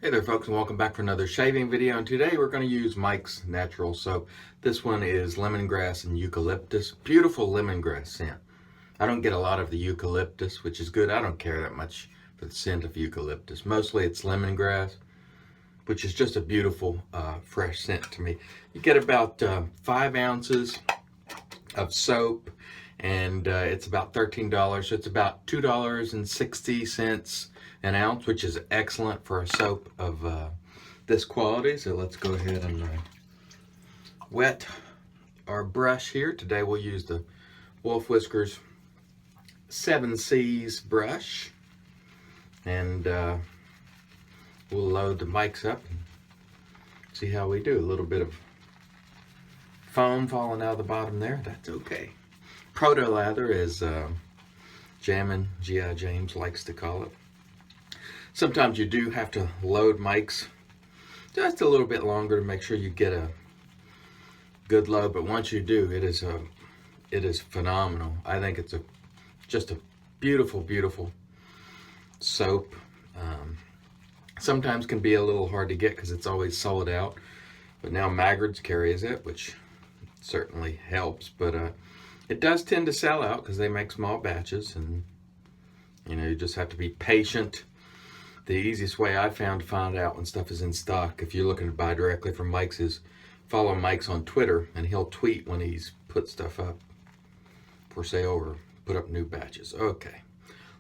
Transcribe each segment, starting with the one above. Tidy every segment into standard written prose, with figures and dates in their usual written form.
Hey there folks, and welcome back for another shaving video, and today we're going to use Mike's natural soap. This one is lemongrass and eucalyptus. Beautiful lemongrass scent. I don't get a lot of the eucalyptus, which is good. I don't care that much for the scent of eucalyptus. Mostly it's lemongrass, which is just a beautiful fresh scent to me. You get about 5 ounces of soap, and it's about $13, so it's about $2.60 an ounce, which is excellent for a soap of this quality. So let's go ahead and wet our brush here. Today we'll use the Wolf Whiskers 7C's brush, and we'll load the mics up and see how we do. A little bit of foam falling out of the bottom there, that's okay. Proto lather, as Jammin' G.I. James likes to call it. Sometimes you do have to load mics just a little bit longer to make sure you get a good load, but once you do, it is phenomenal. I think it's just a beautiful soap. Sometimes can be a little hard to get because it's always sold out, but now Maggard's carries it, which certainly helps, but it does tend to sell out because they make small batches, and you just have to be patient. The easiest way I found to find out when stuff is in stock, if you're looking to buy directly from Mike's, is follow Mike's on Twitter, and he'll tweet when he's put stuff up for sale or put up new batches. Okay,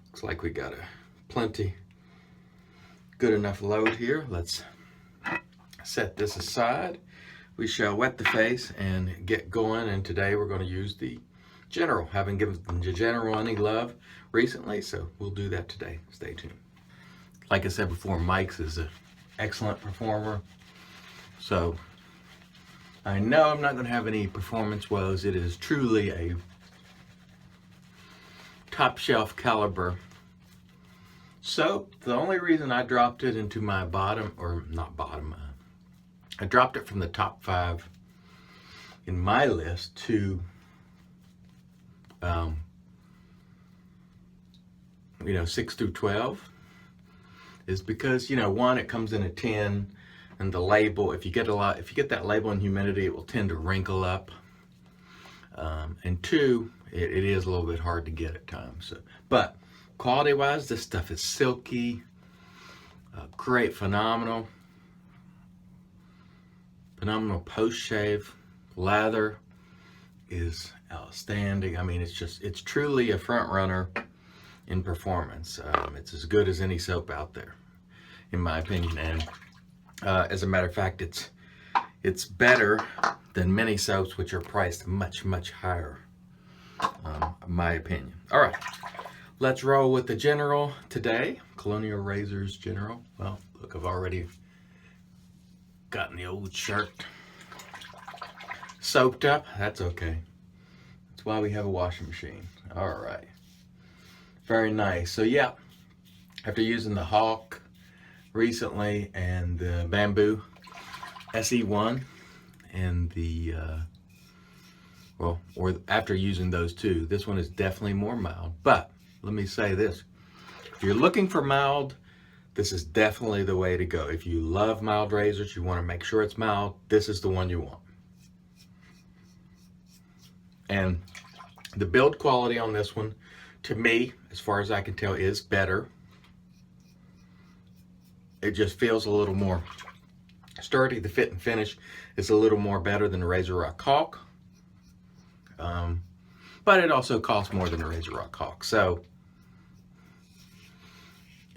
looks like we got a plenty good enough load here. Let's set this aside. We shall wet the face and get going, and today we're going to use the General. Haven't given the General any love recently, so we'll do that today. Stay tuned. Like I said before, Mike's is an excellent performer, so I know I'm not going to have any performance woes. It is truly a top shelf caliber soap. The only reason I dropped it into my bottom, or not bottom, I dropped it from the top 5 in my list to 6 through 12 is because, one, it comes in a tin, and the label, if you get that label in humidity, it will tend to wrinkle up, and 2, it is a little bit hard to get at times. So, but quality wise, this stuff is silky, great, phenomenal post shave. Lather is outstanding. I mean, it's truly a front runner in performance. It's as good as any soap out there, in my opinion. And as a matter of fact, it's better than many soaps which are priced much higher, in my opinion. All right, let's roll with the General today. Colonial Razors General. Well, look, I've already gotten the old shirt soaked up. That's okay. That's why we have a washing machine. All right. Very nice. So yeah, after using the Hawk recently and the Bamboo SE1 and the after using those two, this one is definitely more mild. But let me say this: if you're looking for mild, this is definitely the way to go. If you love mild razors, you want to make sure it's mild, this is the one you want. And the build quality on this one, to me, as far as I can tell, is better. It just feels a little more sturdy. The fit and finish is a little more better than the Razor Rock Hawk. But it also costs more than the Razor Rock Hawk. So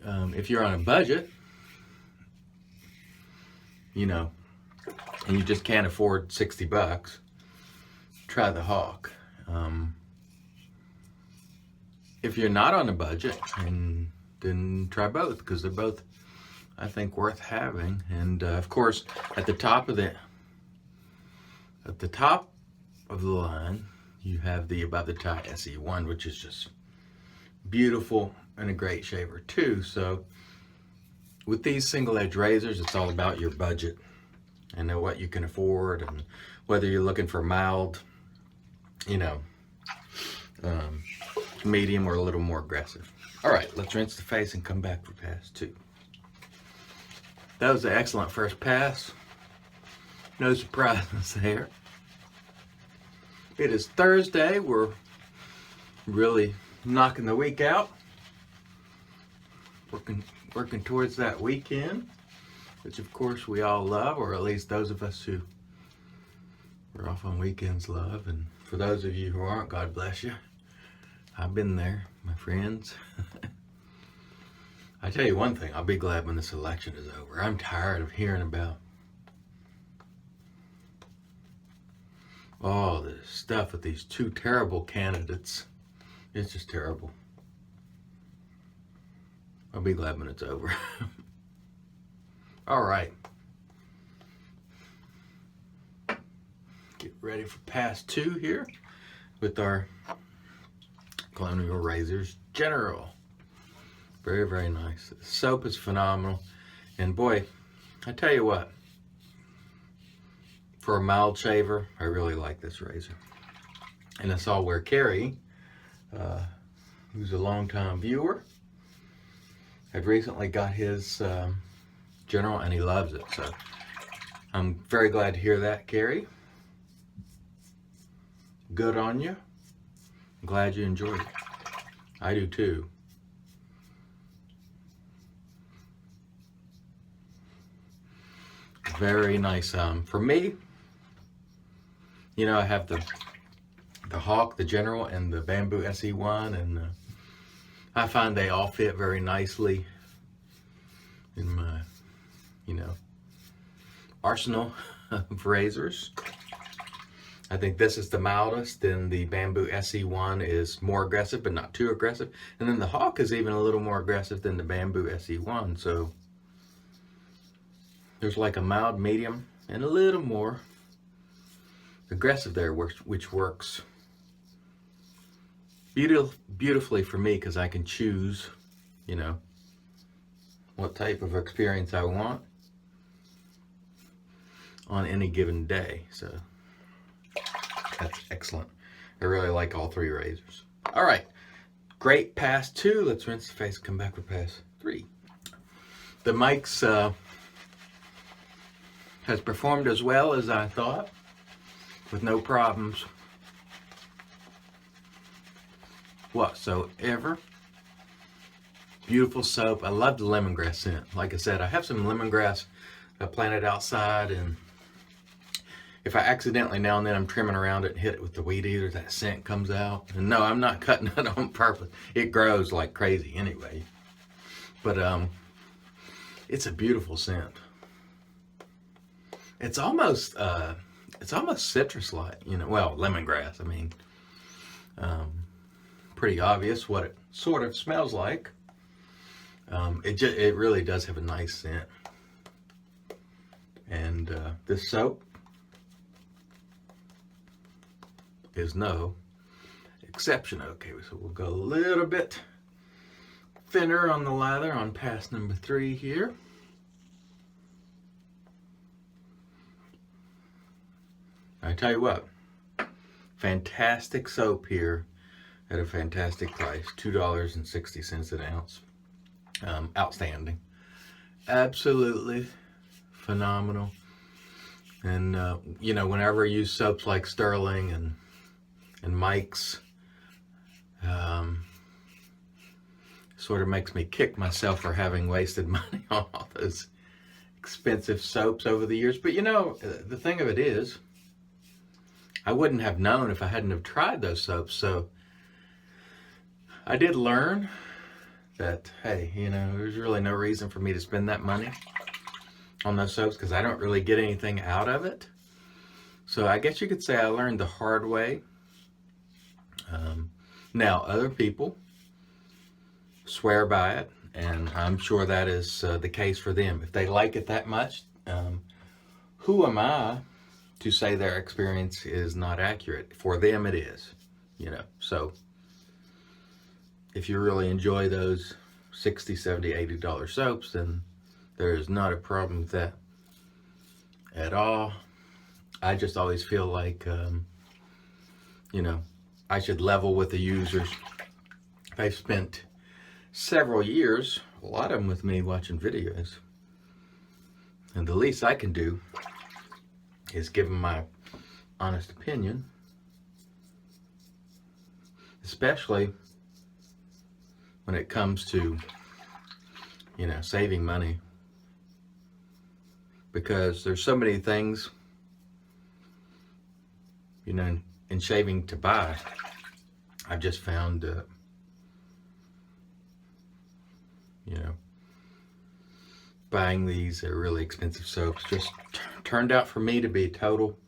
if you're on a budget, and you just can't afford $60, try the Hawk. If you're not on a budget, then try both, because they're both, I think, worth having. And of course, at the top of the line, you have the Above the Tie SE1, which is just beautiful and a great shaver too. So with these single edge razors, it's all about your budget and what you can afford, and whether you're looking for mild, medium, or a little more aggressive. All right, let's rinse the face and come back for pass 2. That was an excellent first pass. No surprises there. It is Thursday. We're really knocking the week out. Working towards that weekend, which of course we all love, or at least those of us who are off on weekends love. And for those of you who aren't, God bless you. I've been there, my friends. I tell you one thing, I'll be glad when this election is over. I'm tired of hearing about all this stuff with these two terrible candidates. It's just terrible. I'll be glad when it's over. All right. Get ready for pass 2 here with our Colonial razors. General. Very, very nice. The soap is phenomenal. And boy, I tell you what, for a mild shaver, I really like this razor. And I saw where Carrie, who's a longtime viewer, had recently got his General, and he loves it. So I'm very glad to hear that, Carrie. Good on you. I'm glad you enjoyed it. I do too. Very nice. For me, you know, I have the Hawk, the General, and the Bamboo SE1, and I find they all fit very nicely in my, you know, arsenal of razors. I think this is the mildest, and the Bamboo SE1 is more aggressive, but not too aggressive. And then the Hawk is even a little more aggressive than the Bamboo SE1. So there's like a mild, medium, and a little more aggressive there, which works beautifully for me, because I can choose, you know, what type of experience I want on any given day. So that's excellent. I really like all 3 razors. All right, great pass 2. Let's rinse the face, come back for pass 3. The Mike's has performed as well as I thought, with no problems whatsoever. Beautiful soap. I love the lemongrass scent. Like I said, I have some lemongrass planted outside, and if I accidentally now and then I'm trimming around it and hit it with the weed eater, that scent comes out. And no, I'm not cutting it on purpose. It grows like crazy anyway. But it's a beautiful scent. It's almost citrus-like, you know. Well, lemongrass. I mean, pretty obvious what it sort of smells like. It really does have a nice scent. And this soap is no exception. Okay, so we'll go a little bit thinner on the lather on pass number 3 here. I tell you what, fantastic soap here at a fantastic price, $2.60 an ounce. Outstanding, absolutely phenomenal. And you know, whenever I use soaps like Sterling and Mike's, sort of makes me kick myself for having wasted money on all those expensive soaps over the years. But you know, the thing of it is, I wouldn't have known if I hadn't have tried those soaps. So I did learn that, hey, you know, there's really no reason for me to spend that money on those soaps, because I don't really get anything out of it. So I guess you could say I learned the hard way. Now, other people swear by it, and I'm sure that is the case for them. If they like it that much, who am I to say their experience is not accurate? For them it is, you know. So if you really enjoy those $60, $70, $80 soaps, then there is not a problem with that at all. I just always feel like, you know, I should level with the users. They've spent several years, a lot of them with me, watching videos. And the least I can do is give them my honest opinion, especially when it comes to, you know, saving money, because there's so many things, you know, in shaving to buy. I've just found, you know, buying these really expensive soaps just turned out for me to be total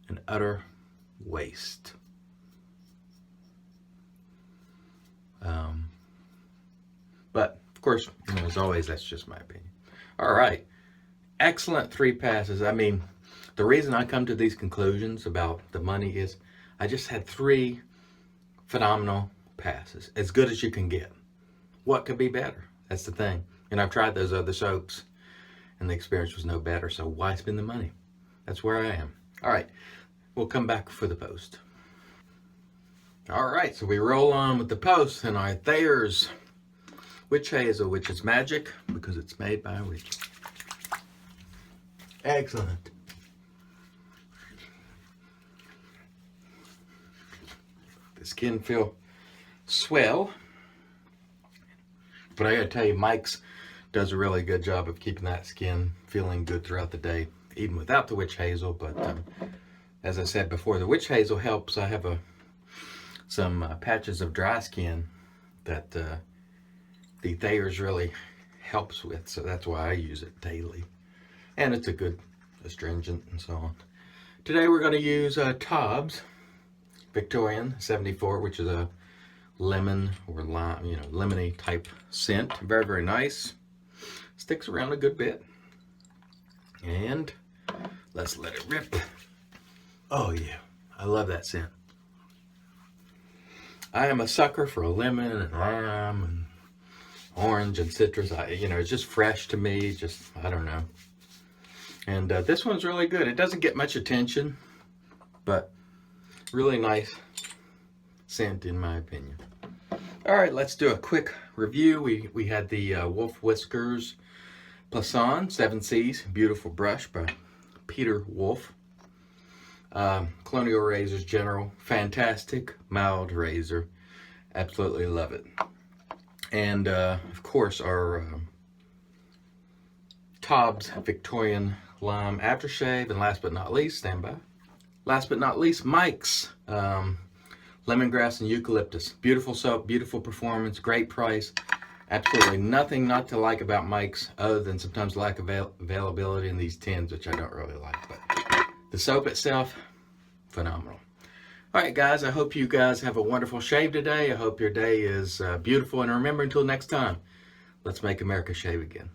and utter waste. But of course, you know, as always, that's just my opinion. All right, excellent 3 passes. I mean, the reason I come to these conclusions about the money is I just had 3 phenomenal passes, as good as you can get. What could be better? That's the thing. And I've tried those other soaps and the experience was no better, so why spend the money? That's where I am. All right, we'll come back for the post. All right, so we roll on with the post, and our Thayer's Witch Hazel, which is magic because it's made by a witch. Excellent. The skin feel swell, but I gotta tell you, Mike's does a really good job of keeping that skin feeling good throughout the day, even without the Witch Hazel. But as I said before, the Witch Hazel helps. I have some patches of dry skin that the Thayer's really helps with, so that's why I use it daily. And it's a good astringent and so on. Today we're going to use TOBS Victorian 74, which is a lemon or lime, you know, lemony type scent. Very, very nice. Sticks around a good bit. And let's let it rip. Oh yeah, I love that scent. I am a sucker for a lemon and lime and orange and citrus. You know, it's just fresh to me. Just, I don't know. And this one's really good. It doesn't get much attention, but really nice scent in my opinion. All right, let's do a quick review. We had the Wolf Whiskers Plaisson 7Cs, beautiful brush by Peter Wolf. Colonial razors general, fantastic, mild razor. Absolutely love it. And of course our TOBS Victorian Lime Aftershave. And last but not least, stand by. Last but not least, Mike's Lemongrass and Eucalyptus. Beautiful soap, beautiful performance, great price. Absolutely nothing not to like about Mike's other than sometimes lack of availability in these tins, which I don't really like. But the soap itself, phenomenal. All right, guys, I hope you guys have a wonderful shave today. I hope your day is beautiful. And remember, until next time, let's make America shave again.